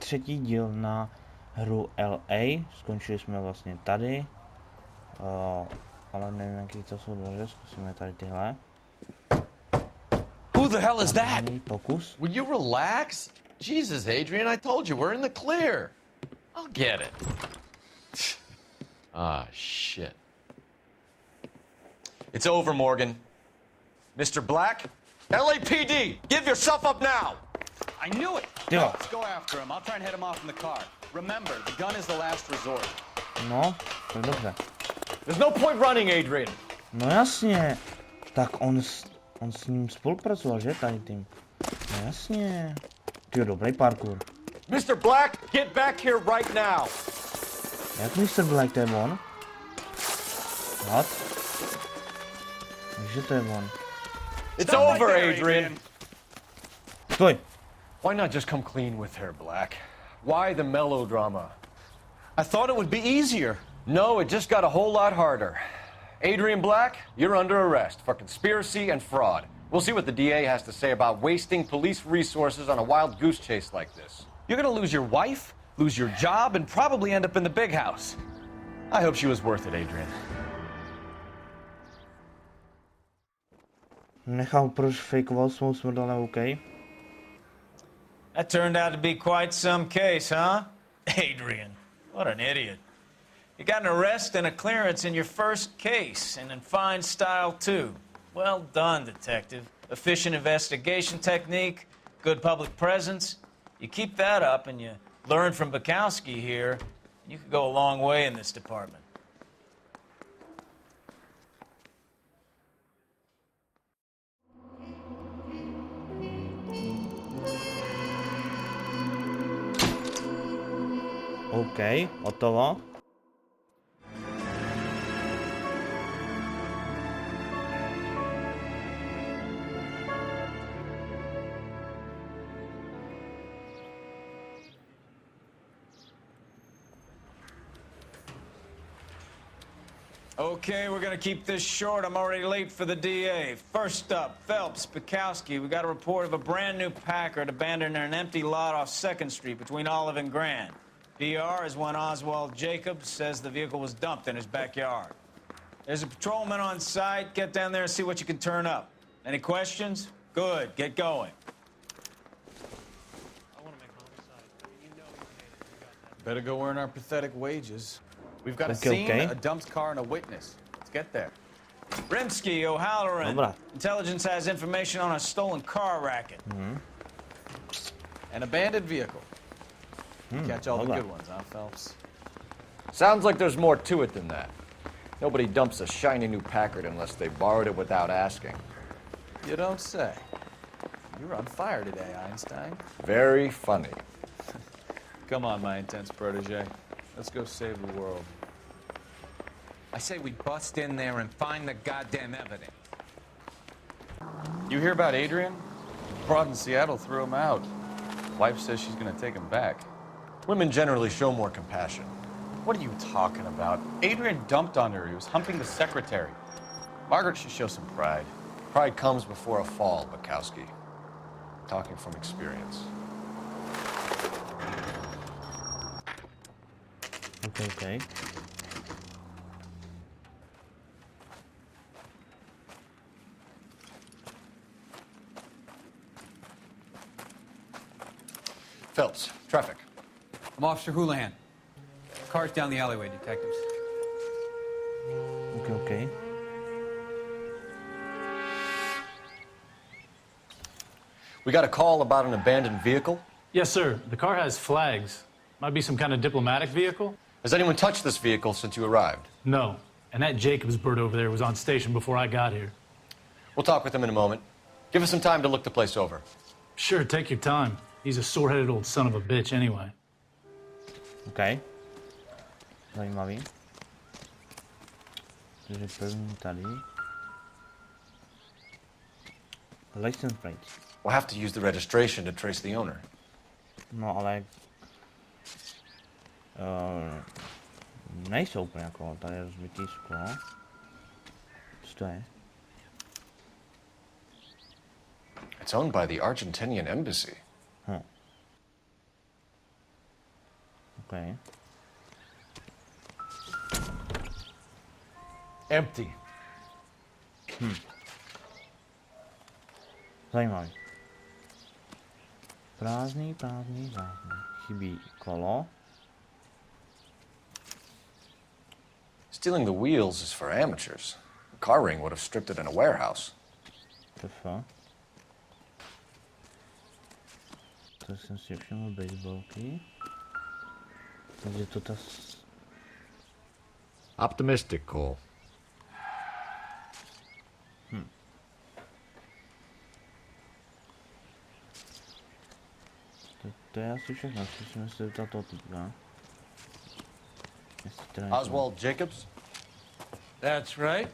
třetí díl na hru L.A. Skončili jsme vlastně tady. Ale nevím, jaký to jsou dvoře, zkusíme tady tyhle. Who the hell is that? Pokus. Will you relax? Jesus, Adrian, I told you, we're in the clear. I'll get it. Ah, shit. It's over, Morgan. Mr. Black, LAPD, give yourself up now! I knew it! Jo. Let's go after him. I'll try and head him off in the car. Remember, the gun is the last resort. No, tak dobře. There's no point running, Adrian. No jasně. Tak on s ním spolupracoval, že, tady tím? No jasně. Tyjo, dobrý parkour. Mr. Black, get back here right now! Jak Mr. Black, to je on? What? Takže to je on. It's over, Adrian. Stoj. Why not just come clean with her, Black? Why the melodrama? I thought it would be easier. No, it just got a whole lot harder. Adrian Black, you're under arrest for conspiracy and fraud. We'll see what the DA has to say about wasting police resources on a wild goose chase like this. You're gonna lose your wife, lose your job, and probably end up in the big house. I hope she was worth it, Adrian. Nechal, proč fejkoval svou smrt, ale OK. That turned out to be quite some case, huh? Adrian, what an idiot. You got an arrest and a clearance in your first case, and in fine style, too. Well done, detective. Efficient investigation technique, good public presence. You keep that up and you learn from Bukowski here, you could go a long way in this department. OK, hotovo. Okay, we're gonna keep this short. I'm already late for the DA. First up, Phelps, Bukowski. We got a report of a brand new Packard abandoned in an empty lot off 2nd Street between Olive and Grand. PR is one Oswald Jacobs says the vehicle was dumped in his backyard. There's a patrolman on site. Get down there and see what you can turn up. Any questions? Good, get going. Better go earn our pathetic wages. We've got a Okay, scene, okay. a dumped car, and a witness. Let's get there. Rimsky, O'Halloran. Dobra. Intelligence has information on a stolen car racket. An abandoned vehicle. Catch all the dobra. good ones, huh, Phelps? Sounds like there's more to it than that. Nobody dumps a shiny new Packard unless they borrowed it without asking. You don't say. You're on fire today, Einstein. Very funny. Come on, my intense protege. Let's go save the world. I say we bust in there and find the goddamn evidence. You hear about Adrian? Broad in Seattle threw him out. Wife says she's gonna take him back. Women generally show more compassion. What are you talking about? Adrian dumped on her. He was humping the secretary. Margaret should show some pride. Pride comes before a fall, Bukowski. Talking from experience. OK. Phelps, traffic. I'm Officer Houlihan. Car's down the alleyway, detectives. OK. We got a call about an abandoned vehicle. Yes, sir. The car has flags. Might be some kind of diplomatic vehicle? Has anyone touched this vehicle since you arrived? No. And that Jacobs bird over there was on station before I got here. We'll talk with him in a moment. Give us some time to look the place over. Sure, take your time. He's a sore-headed old son of a bitch anyway. OK. Zajímavý. Takže první tady. License plate. We'll have to use the registration to trace the owner. No ale... nejsou úplně jako, tady je rozbitý sklo. Co to je? It's owned by the Argentinian embassy. Okay. Empty. Zajímavý. Prázdný, prázdný, prázdný. Chybí kolo. Stealing the wheels is for amateurs. The car ring would have stripped it in a warehouse. TF. To jsem si všiml, baseballky. Takže to ta... Optimistic, Cole. To je asi všechno, zkusíme se zeptat toho týpka. Jestli teda něco- Oswald Jacobs? That's right.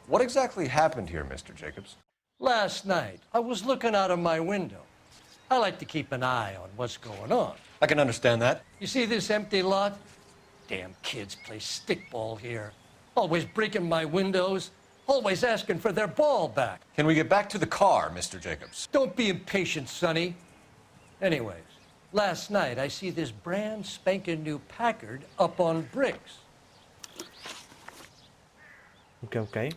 What exactly happened here, Mr. Jacobs? Last night, I was looking out of my window. I like to keep an eye on what's going on. I can understand that. You see this empty lot? Damn kids play stickball here. Always breaking my windows, always asking for their ball back. Can we get back to the car, Mr. Jacobs? Don't be impatient, Sonny. Anyways, last night I see this brand spanking new Packard up on bricks. Okay.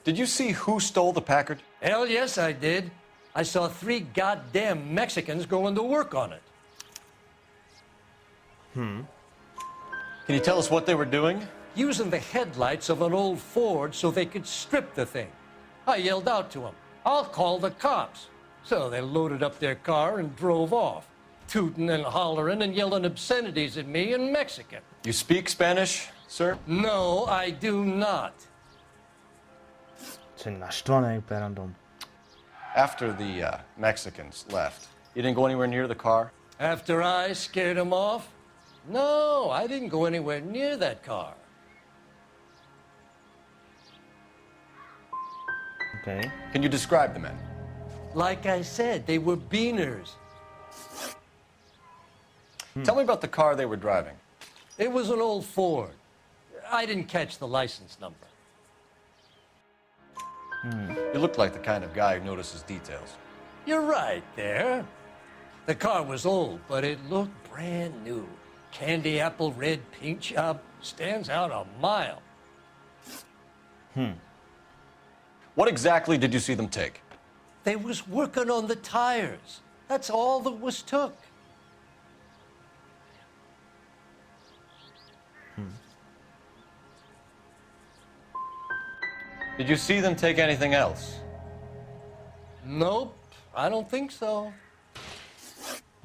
Did you see who stole the Packard? Hell yes, I did. I saw 3 goddamn Mexicans going to work on it. Can you tell us what they were doing? Using the headlights of an old Ford so they could strip the thing. I yelled out to them, "I'll call the cops." So they loaded up their car and drove off, tooting and hollering and yelling obscenities at me in Mexican. You speak Spanish, sir? No, I do not. Jsem naštvaný úplně random. After the Mexicans left, you didn't go anywhere near the car? After I scared them off? No, I didn't go anywhere near that car. Okay. Can you describe the men? Like I said, they were beaners. Tell me about the car they were driving. It was an old Ford. I didn't catch the license number. You look like the kind of guy who notices details. You're right there. The car was old, but it looked brand new. Candy apple red paint job stands out a mile. What exactly did you see them take? They was working on the tires. That's all that was took. Did you see them take anything else? Nope, I don't think so.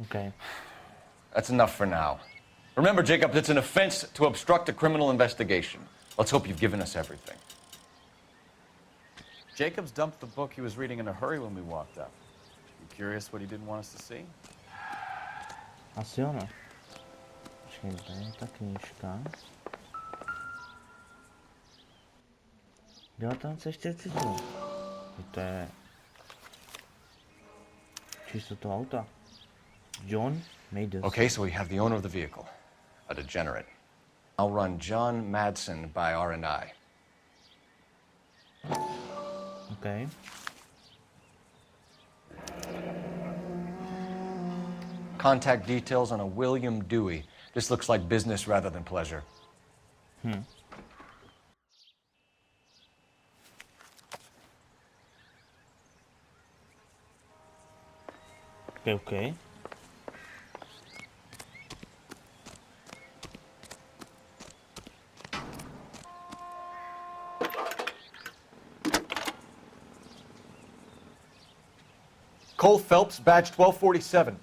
Okay. That's enough for now. Remember, Jacob, it's an offense to obstruct a criminal investigation. Let's hope you've given us everything. Jacobs dumped the book he was reading in a hurry when we walked up. You curious what he didn't want us to see? Asi ono. Počkej, tady je ta knížka. 1947. To je číslo toho auta. John Madison. Okay, so we have the owner of the vehicle, a degenerate. I'll run John Madsen by R&I. Okay. Contact details on a William Dewey. This looks like business rather than pleasure. Okay. Cole Phelps, badge 1247.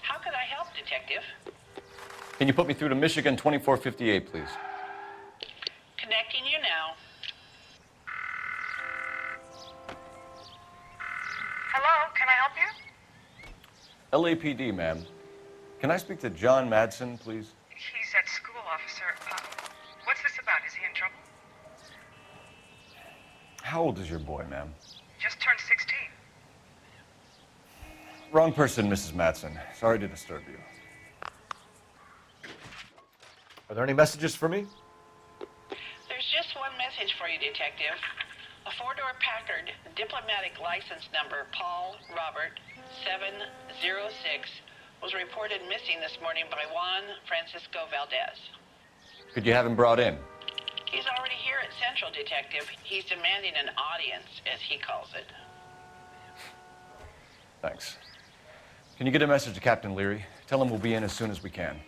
How could I help, Detective? Can you put me through to Michigan 2458, please? Connecting you now. Hello, can I help you? LAPD, ma'am. Can I speak to John Madsen, please? He's at school, officer. What's this about? Is he in trouble? How old is your boy, ma'am? Just turned 16. Wrong person, Mrs. Madsen. Sorry to disturb you. Are there any messages for me? There's just one message for you, Detective. A four-door Packard, diplomatic license number Paul Robert 706, was reported missing this morning by Juan Francisco Valdez. Could you have him brought in? He's already here at Central, Detective. He's demanding an audience, as he calls it. Thanks. Can you get a message to Captain Leary? Tell him we'll be in as soon as we can.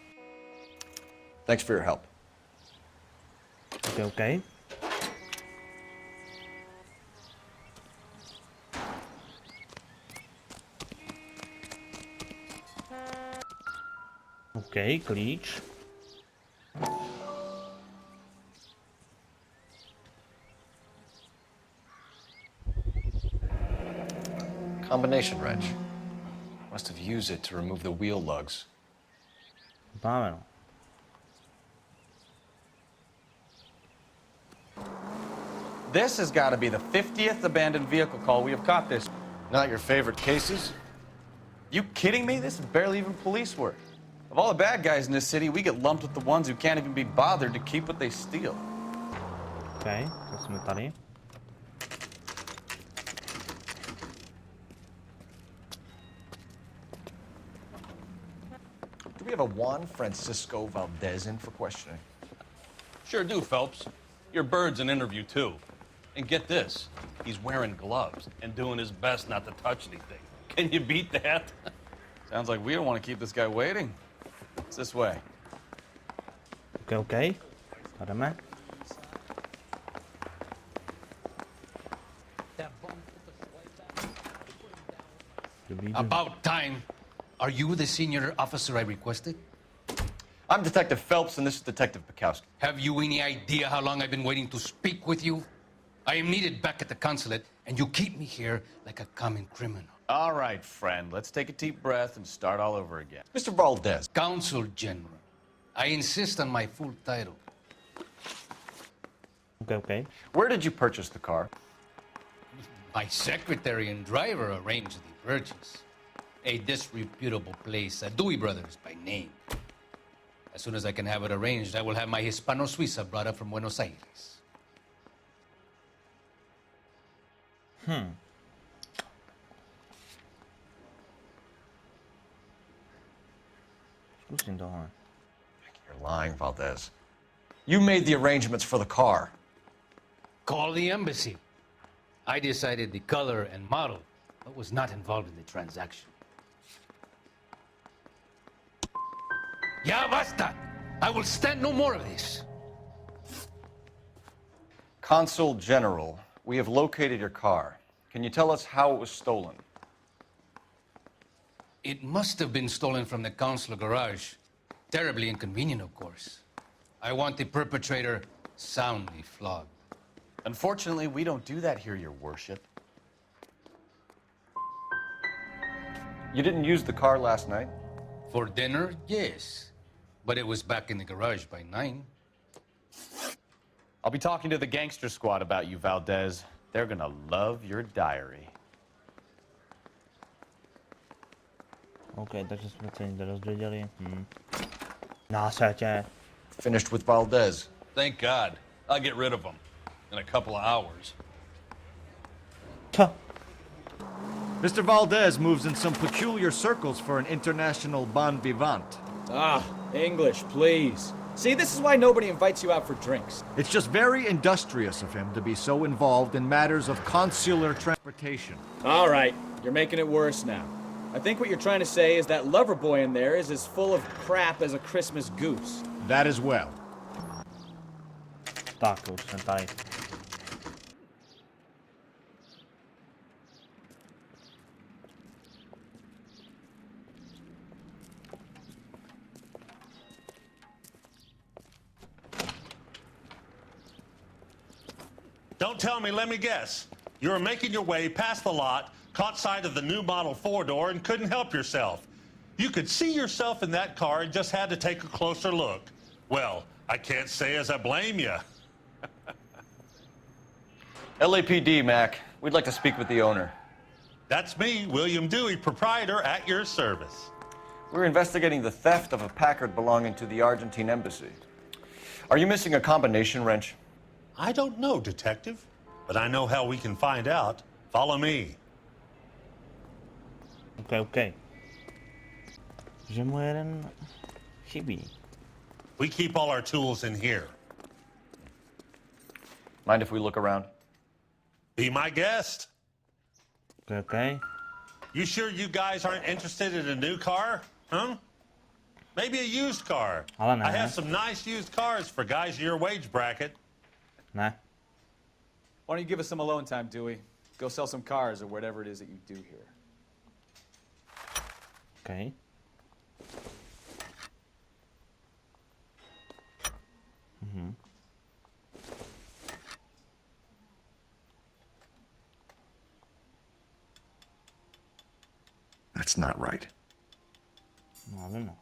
Thanks for your help. Okay, okay. Okay, klíč. Combination wrench. Must have used it to remove the wheel lugs. Máme, no. This has got to be the 50th abandoned vehicle call we have caught this. Not your favorite cases? You kidding me? This is barely even police work. Of all the bad guys in this city, we get lumped with the ones who can't even be bothered to keep what they steal. Okay, to jsme tady. Do we have a Juan Francisco Valdez in for questioning? Sure do, Phelps. Your bird's an interview, too. And get this, he's wearing gloves and doing his best not to touch anything. Can you beat that? Sounds like we don't want to keep this guy waiting. It's this way. Okay, okay. Jdeme. About time. Are you the senior officer I requested? I'm Detective Phelps, and this is Detective Bukowski. Have you any idea how long I've been waiting to speak with you? I am needed back at the consulate, and you keep me here like a common criminal. All right, friend. Let's take a deep breath and start all over again. Mr. Valdez. Consul General. I insist on my full title. Okay, okay. Where did you purchase the car? My secretary and driver arranged the purchase. A disreputable place, Dewey Brothers by name. As soon as I can have it arranged, I will have my Hispano Suiza brought up from Buenos Aires. Zkusím tohle. You're lying, Valdez. You made the arrangements for the car. Call the embassy. I decided the color and model, but was not involved in the transaction. Ya basta! I will stand no more of this. Consul General, we have located your car. Can you tell us how it was stolen? It must have been stolen from the consular garage. Terribly inconvenient, of course. I want the perpetrator soundly flogged. Unfortunately, we don't do that here, Your Worship. You didn't use the car last night? For dinner, yes. But it was back in the garage by 9. I'll be talking to the gangster squad about you, Valdez. They're gonna love your diary. OK, takže jsme se někde dozvěděli. Násratě. Finished with Valdez. Thank God. I'll get rid of him in a couple of hours. Mr. Valdez moves in some peculiar circles for an international bon vivant. Ah, English, please. See, this is why nobody invites you out for drinks. It's just very industrious of him to be so involved in matters of consular transportation. All right, you're making it worse now. I think what you're trying to say is that lover boy in there is as full of crap as a Christmas goose. That as well. Tak, už jsem tady. Don't tell me, let me guess. You were making your way past the lot, caught sight of the new model four-door, and couldn't help yourself. You could see yourself in that car and just had to take a closer look. Well, I can't say as I blame you. LAPD, Mac. We'd like to speak with the owner. That's me, William Dewey, proprietor, at your service. We're investigating the theft of a Packard belonging to the Argentine embassy. Are you missing a combination wrench? I don't know, Detective, but I know how we can find out. Follow me. Ok. Že mu jeden chybí. We keep all our tools in here. Mind if we look around? Be my guest. Ok. You sure you guys aren't interested in a new car? Huh? Maybe a used car. Ale ne. I have some nice used cars for guys in your wage bracket. Ne. Why don't you give us some alone time, Dewey? Go sell some cars or whatever it is that you do here. Ok. That's not right. No, ale no.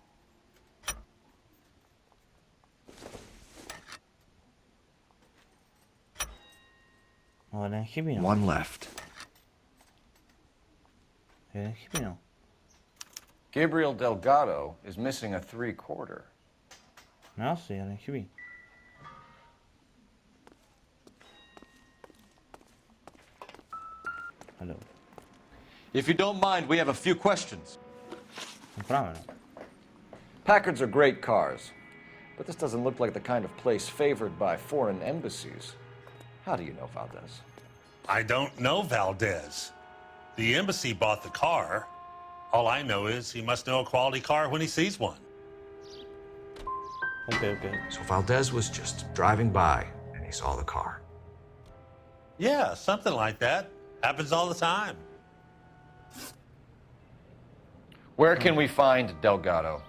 No, jeden chybí, no. One left. Jeden chybí, no. Gabriel Delgado is missing a 3/4. No, asi, jeden chybí. Hello. If you don't mind, we have a few questions. No právě, no. Packards are great cars, but this doesn't look like the kind of place favored by foreign embassies. How do you know Valdez? I don't know Valdez. The embassy bought the car. All I know is he must know a quality car when he sees one. Ok. So Valdez was just driving by and he saw the car. Yeah, something like that. Happens all the time. Where can we find Delgado?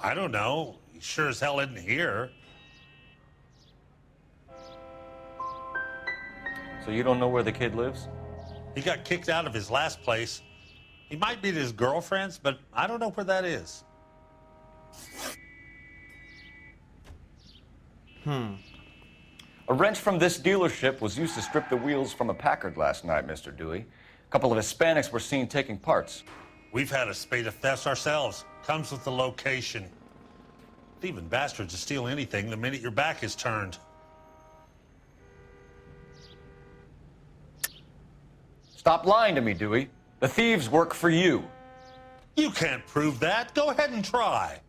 I don't know. He sure as hell isn't here. So you don't know where the kid lives? He got kicked out of his last place. He might be at his girlfriend's, but I don't know where that is. A wrench from this dealership was used to strip the wheels from a Packard last night, Mr. Dewey. A couple of Hispanics were seen taking parts. We've had a spate of thefts ourselves. Comes with the location. Thieving bastards to steal anything the minute your back is turned. Stop lying to me, Dewey. The thieves work for you. You can't prove that. Go ahead and try.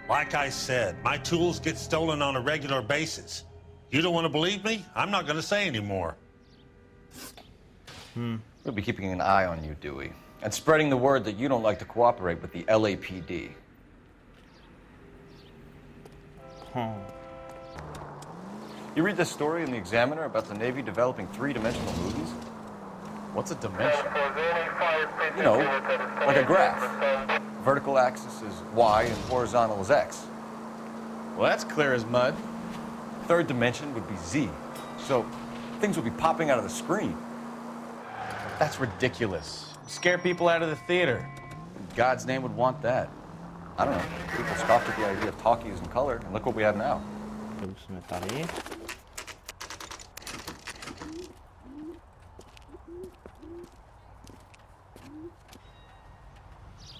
Like I said, my tools get stolen on a regular basis. You don't want to believe me? I'm not going to say anymore. We'll be keeping an eye on you, Dewey, and spreading the word that you don't like to cooperate with the LAPD. You read this story in the Examiner about the Navy developing three-dimensional movies? What's a dimension? You know, like a graph. Vertical axis is Y and horizontal is X. Well, that's clear as mud. Third dimension would be Z. So things would be popping out of the screen. That's ridiculous. Scare people out of the theater. In God's name would want that. I don't know. People scoffed at the idea of talkies in color, and look what we have now. Už jsme tady.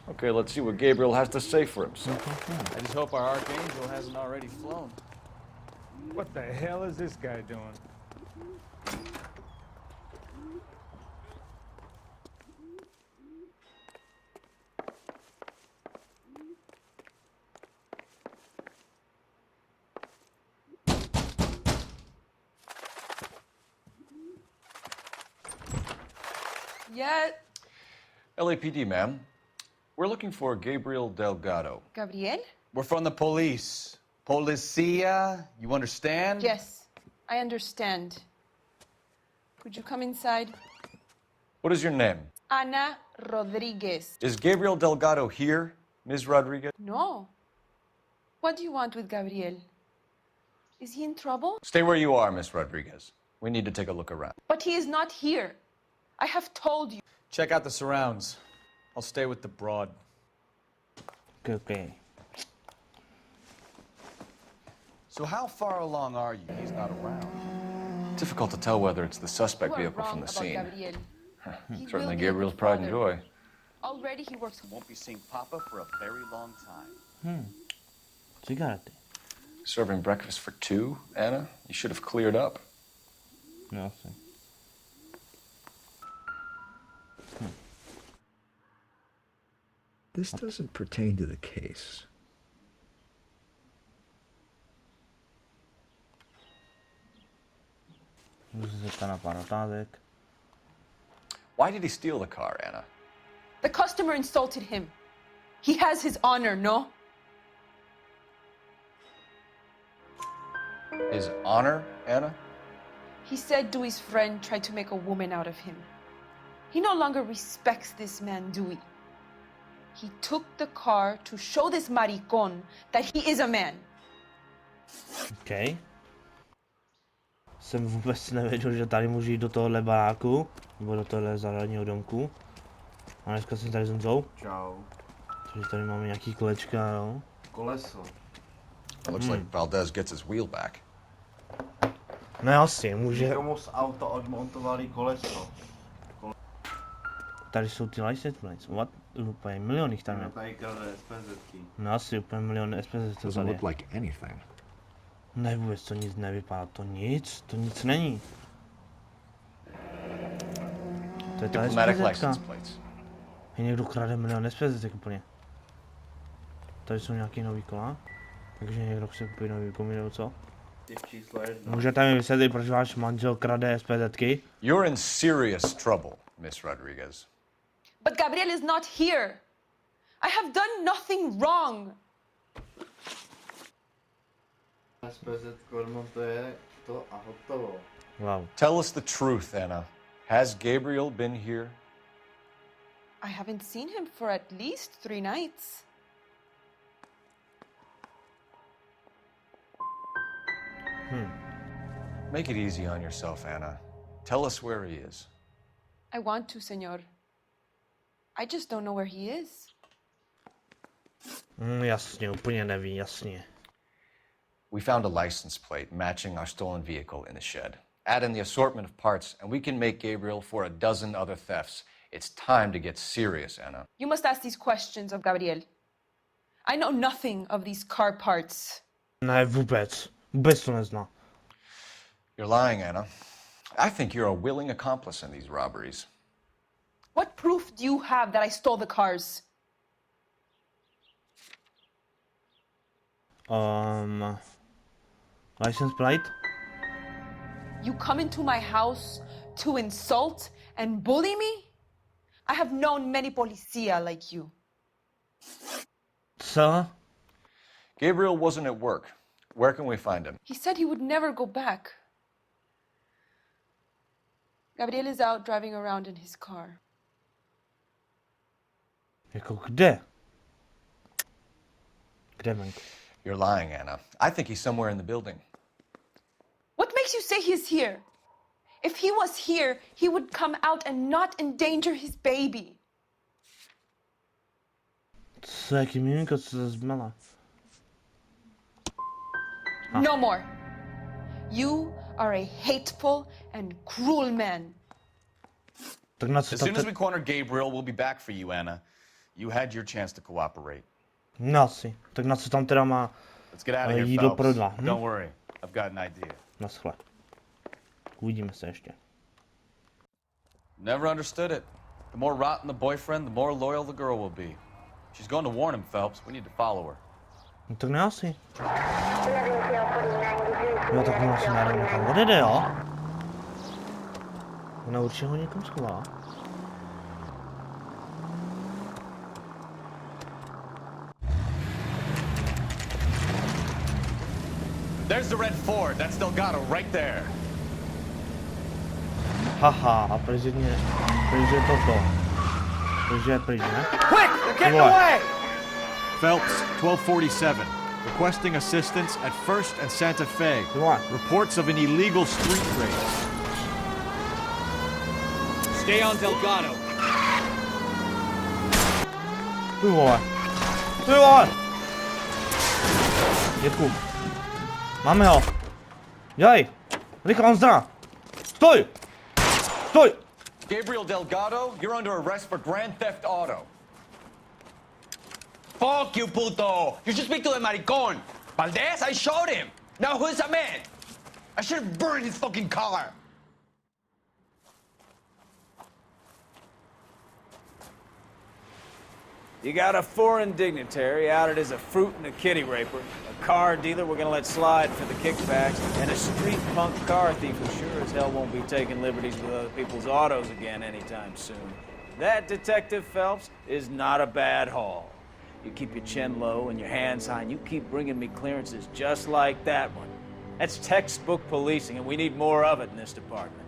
Okay, let's see what Gabriel has to say for himself. I just hope our Archangel hasn't already flown. What the hell is this guy doing? Yeah. LAPD, ma'am. We're looking for Gabriel Delgado. Gabriel? We're from the police. Policia, you understand? Yes, I understand. Could you come inside? What is your name? Ana Rodriguez. Is Gabriel Delgado here, Ms. Rodriguez? No. What do you want with Gabriel? Is he in trouble? Stay where you are, Ms. Rodriguez. We need to take a look around. But he is not here. I have told you. Check out the surrounds. I'll stay with the broad. Okay. So how far along are you? He's not around. Difficult to tell whether it's the suspect You are vehicle wrong from the about scene. Gabriel. He Certainly will be a Gabriel's good pride and father. joy. Already he works. Won't be seeing Papa for a very long time. Cigarety. Serving breakfast for two, Anna? You should have cleared up. No, asi. This doesn't pertain to the case. Můžu se zeptat na pár otázek. Why did he steal the car, Anna? The customer insulted him. He has his honor, no? His honor, Anna? He said Dewey's friend tried to make a woman out of him. He no longer respects this man, Dewey. He took the car to show this maricón that he is a man. OK. Jsem vůbec nevěděl, že tady můžu jít do tohohle baráku, nebo do tohohle zahradního domku. A dneska jsem tady zemřou. Čau. Takže tady máme nějaký kolečka, jo. Koleso. It looks like Valdez gets his wheel back. No asi, může... Někomu z auta odmontovali koleso. Tady jsou ty license plates. What? Úplně milion jich tam je. Tady krade SPZky. No asi úplně milion SPZ to Doesn't tady je. look like anything. Ne, vůbec to nic nevypadá, to nic není. To je ta Diplomatic SPZka. license plates. Hej, někdo krade milion SPZ úplně. Tady jsou nějaký nový kola. Takže někdo chce koupit nový komi nebo co? Můžete mi vysvětlit, proč váš manžel krade SPZky? You're in serious trouble, Miss Rodriguez. But Gabriel is not here. I have done nothing wrong. SPZ odmontuje to a hotovo. Wow. Tell us the truth, Anna. Has Gabriel been here? I haven't seen him for at least 3 nights. Make it easy on yourself, Anna. Tell us where he is. I want to, senor. I just don't know where he is. Jasně, úplně neví, jasně. We found a license plate matching our stolen vehicle in the shed. Add in the assortment of parts, and we can make Gabriel for a dozen other thefts. It's time to get serious, Anna. You must ask these questions of Gabriel. I know nothing of these car parts. Ne, vůbec. Vůbec to nezná. You're lying, Anna. I think you're a willing accomplice in these robberies. What proof do you have that I stole the cars? License plate? You come into my house to insult and bully me? I have known many policia like you. Co? Gabriel wasn't at work. Where can we find him? He said he would never go back. Gabriel is out driving around in his car. Jako kde? Kde, venku? You're lying, Anna. I think he's somewhere in the building. What makes you say he's here? If he was here, he would come out and not endanger his baby. Co, jaký miminko, co se zmela? No more. You are a hateful and cruel man. Tak na co As to soon as we corner Gabriel, we'll be back for you, Anna. You had your chance to cooperate. No asi. Tak na co tam teda má Let's get out of here, jídlo Phelps. pro dva? Don't worry, I've got an idea. Naschle. Uvidíme se ještě. Never understood it. The more rotten the boyfriend, the more loyal the girl will be. She's going to warn him, Phelps. We need to follow her. No tak ne asi. Jo, tak ona se najednou někam odjede, jo? Ona určitě ho někam schová. There's the red Ford. That's Delgado right there. Haha, a protože toto. Takže je pryč, ne? Quick! They're getting What? away! Phelps, 1247. Requesting assistance at 1st and Santa Fe. What? Reports of an illegal street race. Stay on Delgado. Ty vole. Ty vole! Dětku. Máme ho. Dělej. Rychle, on zdrá. Stoj! Stoj! Gabriel Delgado, you're under arrest for grand theft auto. Fuck you, puto! You should speak to the maricon. Valdez, I showed him. Now who's the man? I should have burned his fucking car. You got a foreign dignitary outed as a fruit and a kitty raper, a car dealer we're gonna let slide for the kickbacks, and a street punk car thief who sure as hell won't be taking liberties with other people's autos again anytime soon. That, Detective Phelps, is not a bad haul. You keep your chin low and your hands high, and you keep bringing me clearances just like that one. That's textbook policing, and we need more of it in this department.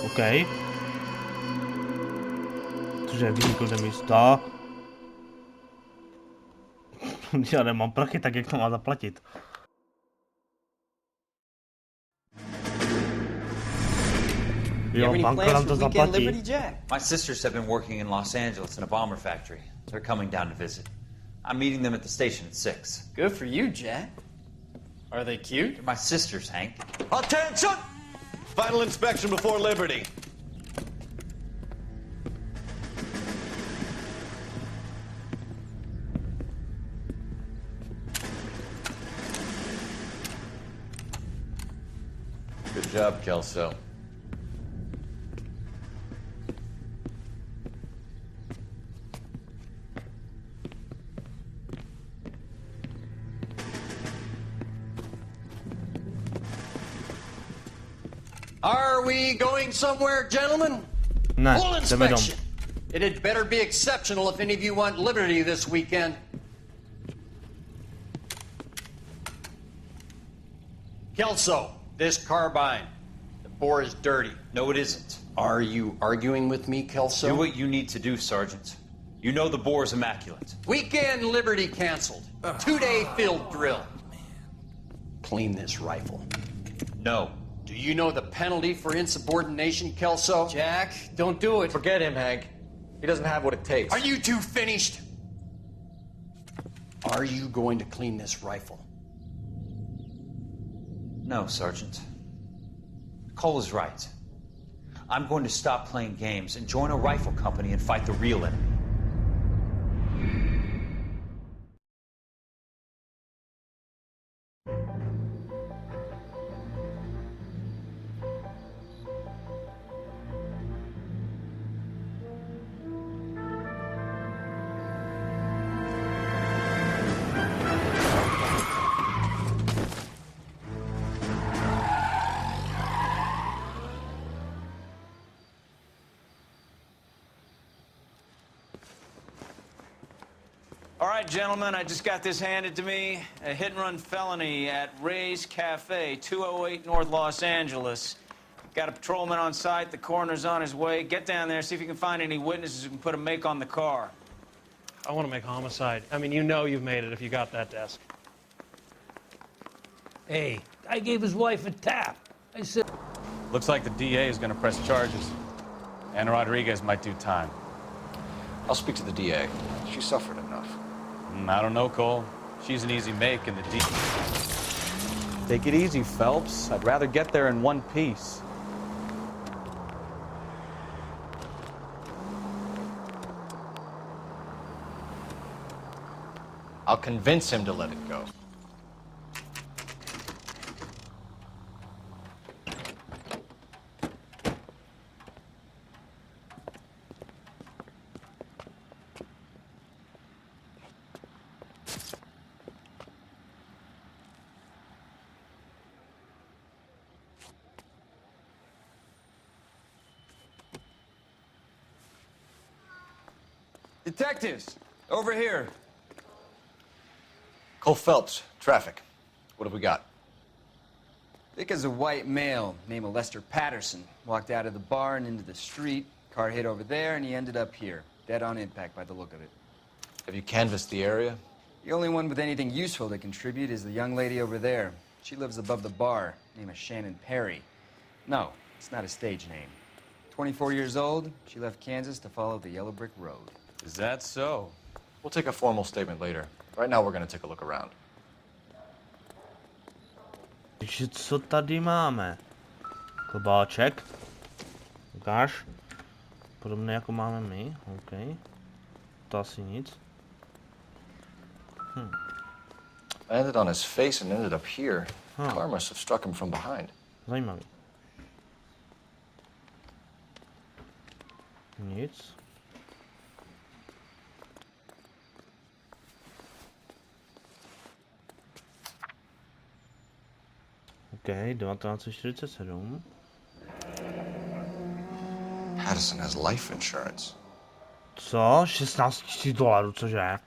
OK. Cože, vynikl ze místa. Já nemám prachy, tak jak to má zaplatit? Jo, banka nám to zaplatí. My sisters have been working in Los Angeles in a bomber factory. They're coming down to visit. I'm meeting them at the station at 6. Good for you, Jack. Are they cute? They're my sisters, Hank. Attention! Final inspection before liberty. Good job, Kelso. Are we going somewhere, gentlemen? Ne, Full jdeme domů. inspection. It had better be exceptional if any of you want liberty this weekend. Kelso, this carbine. The bore is dirty. No, it isn't. Are you arguing with me, Kelso? Do what you need to do, Sergeant. You know the bore is immaculate. Weekend liberty canceled. 2-day field drill. Clean this rifle. No. Do you know the penalty for insubordination, Kelso? Jack, don't do it. Forget him, Hank. He doesn't have what it takes. Are you two finished? Are you going to clean this rifle? No, Sergeant. Cole is right. I'm going to stop playing games and join a rifle company and fight the real enemy. All right, gentlemen, I just got this handed to me. A hit-and-run felony at Ray's Cafe, 208 North Los Angeles. Got a patrolman on site. The coroner's on his way. Get down there, see if you can find any witnesses who can put a make on the car. I want to make homicide. I mean, you know you've made it if you got that desk. Hey, I gave his wife a tap. I said... Looks like the DA is going to press charges. And Rodriguez might do time. I'll speak to the DA. She suffered enough. I don't know, Cole. She's an easy make in the D. Take it easy, Phelps. I'd rather get there in one piece. I'll convince him to let it go. Detectives, over here. Cole Phelps, traffic. What have we got? Vic is a white male named Lester Patterson. Walked out of the bar and into the street. Car hit over there, and he ended up here. Dead on impact by the look of it. Have you canvassed the area? The only one with anything useful to contribute is the young lady over there. She lives above the bar. Name is Shannon Perry. No, it's not a stage name. 24 years old. She left Kansas to follow the yellow brick road. Is that so? We'll take a formal statement later. Right now, we're gonna take a look around. Takže co tady máme? Klobáček. Ukáž. Podobné jako máme my. OK. To asi nic. Landed on his face and ended up here. Car must have struck him from behind. Zajímavý. Nic. OK, 1947. Patterson has life insurance. Co? 16 000 dolarů, cože?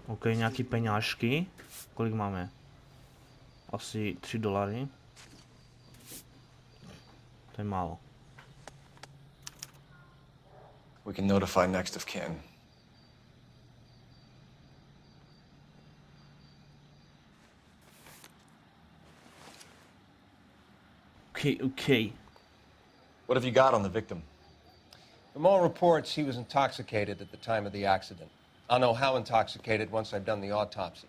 OK, nějaký peňážky. Kolik máme? Asi 3 dolary. To je málo. We can notify next of kin. Okay. What have you got on the victim? From all reports, he was intoxicated at the time of the accident. I'll know how intoxicated once I've done the autopsy.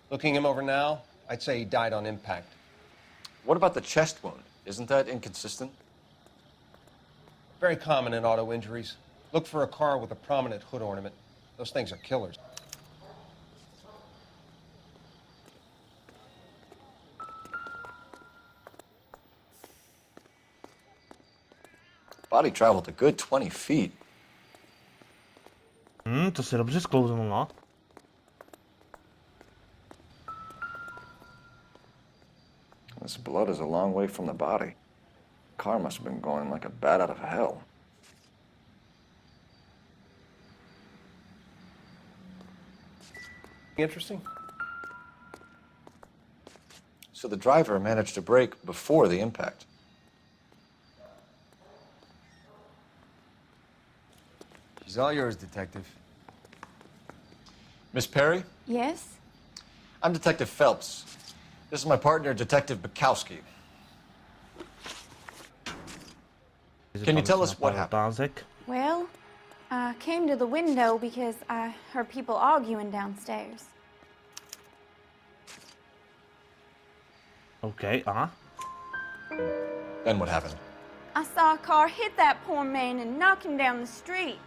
Looking him over now, I'd say he died on impact. What about the chest wound? Isn't that inconsistent? Very common in auto injuries. Look for a car with a prominent hood ornament. Those things are killers. Body traveled a good 20 feet. To se dobře sklouzlo, no. This blood is a long way from the body. Car must have been going like a bat out of hell. Interesting. So the driver managed to brake before the impact. She's all yours, Detective. Miss Perry? Yes? I'm Detective Phelps. This is my partner, Detective Bukowski. Can you tell us what happened? Well, I came to the window because I heard people arguing downstairs. OK, aha. Then what happened? I saw a car hit that poor man and knock him down the street.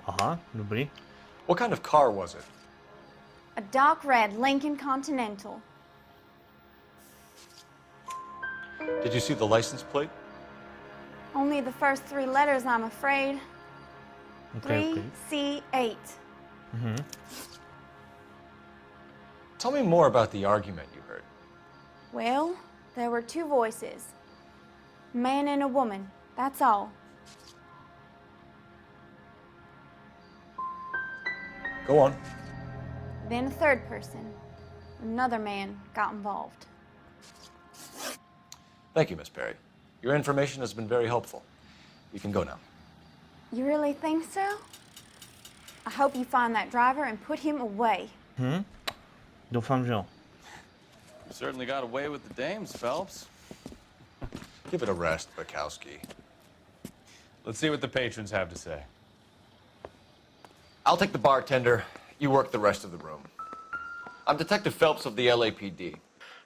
Aha, dobrý. What kind of car was it? A dark red Lincoln Continental. Did you see the license plate? Only the first 3 letters, I'm afraid. Okay. 3C8. Tell me more about the argument you heard. Well, there were 2 voices. A man and a woman, that's all. Go on. Then a third person. Another man got involved. Thank you, Miss Perry. Your information has been very helpful. You can go now. You really think so? I hope you find that driver and put him away. Doufám, že jo. You certainly got away with the dames, Phelps. Give it a rest, Bukowski. Let's see what the patrons have to say. I'll take the bartender. You work the rest of the room. I'm Detective Phelps of the LAPD.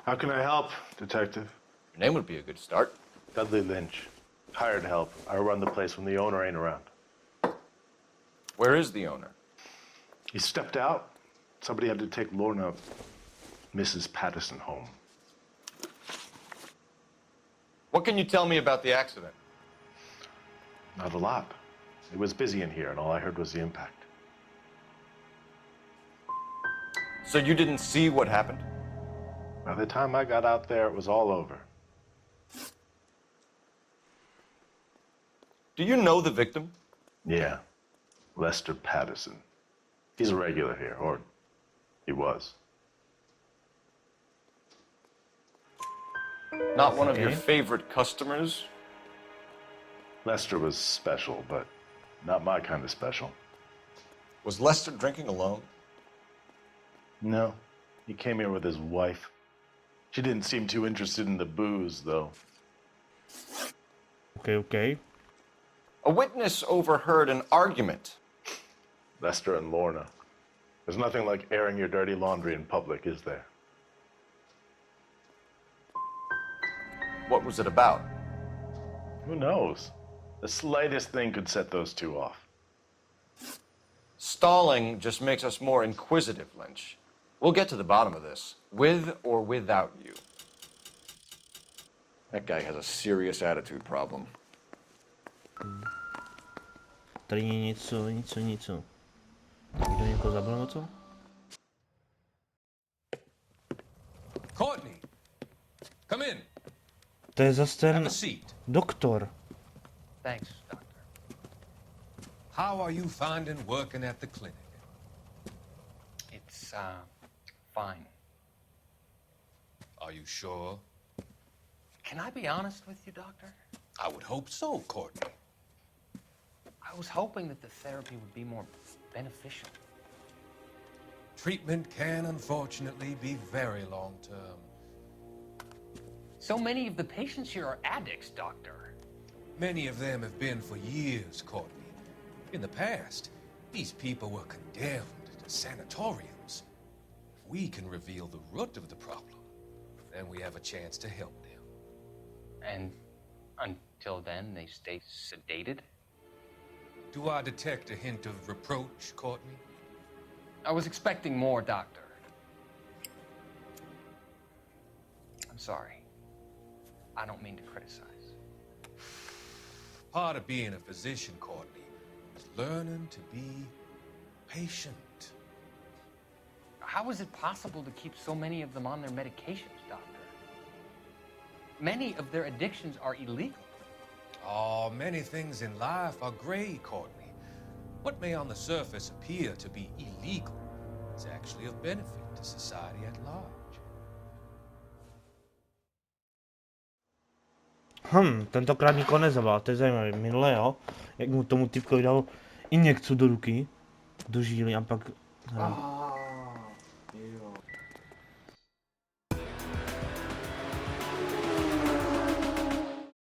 How can I help, Detective? Your name would be a good start. Dudley Lynch. Hired help. I run the place when the owner ain't around. Where is the owner? He stepped out. Somebody had to take Lorna, Mrs. Patterson, home. What can you tell me about the accident? Not a lot. It was busy in here, and all I heard was the impact. So you didn't see what happened? By the time I got out there, it was all over. Do you know the victim? Yeah. Lester Patterson. He's a regular here, or he was. Not one of your Okay. favorite customers? Lester was special, but not my kind of special. Was Lester drinking alone? No. He came here with his wife. She didn't seem too interested in the booze, though. Okay. A witness overheard an argument. Lester and Lorna. There's nothing like airing your dirty laundry in public, is there? What was it about? Who knows? The slightest thing could set those two off. Stalling just makes us more inquisitive, Lynch. We'll get to the bottom of this, with or without you. That guy has a serious attitude problem. Tady je něco. Někdo někoho zabil nebo co? Courtney, come in. To je zase ten Have a seat. doktor. Thanks, doctor. How are you finding working at the clinic? It's, fine. Are you sure? Can I be honest with you, Doctor? I would hope so, Courtney. I was hoping that the therapy would be more beneficial. Treatment can unfortunately be very long-term. So many of the patients here are addicts, Doctor. Many of them have been for years, Courtney. In the past, these people were condemned to sanatoriums. If we can reveal the root of the problem, then we have a chance to help them. And until then, they stay sedated? Do I detect a hint of reproach, Courtney? I was expecting more, Doctor. I'm sorry. I don't mean to criticize. Part of being a physician, Courtney, is learning to be patient. How is it possible to keep so many of them on their medications, Doctor? Many of their addictions are illegal. Oh, many things in life are gray, Courtney. What may on the surface appear to be illegal is actually of benefit to society at large. Tentokrát nikoho nezabal, to je zajímavé. Minule jo, jak mu tomu typkovi dal injekci do ruky, do žíly a pak...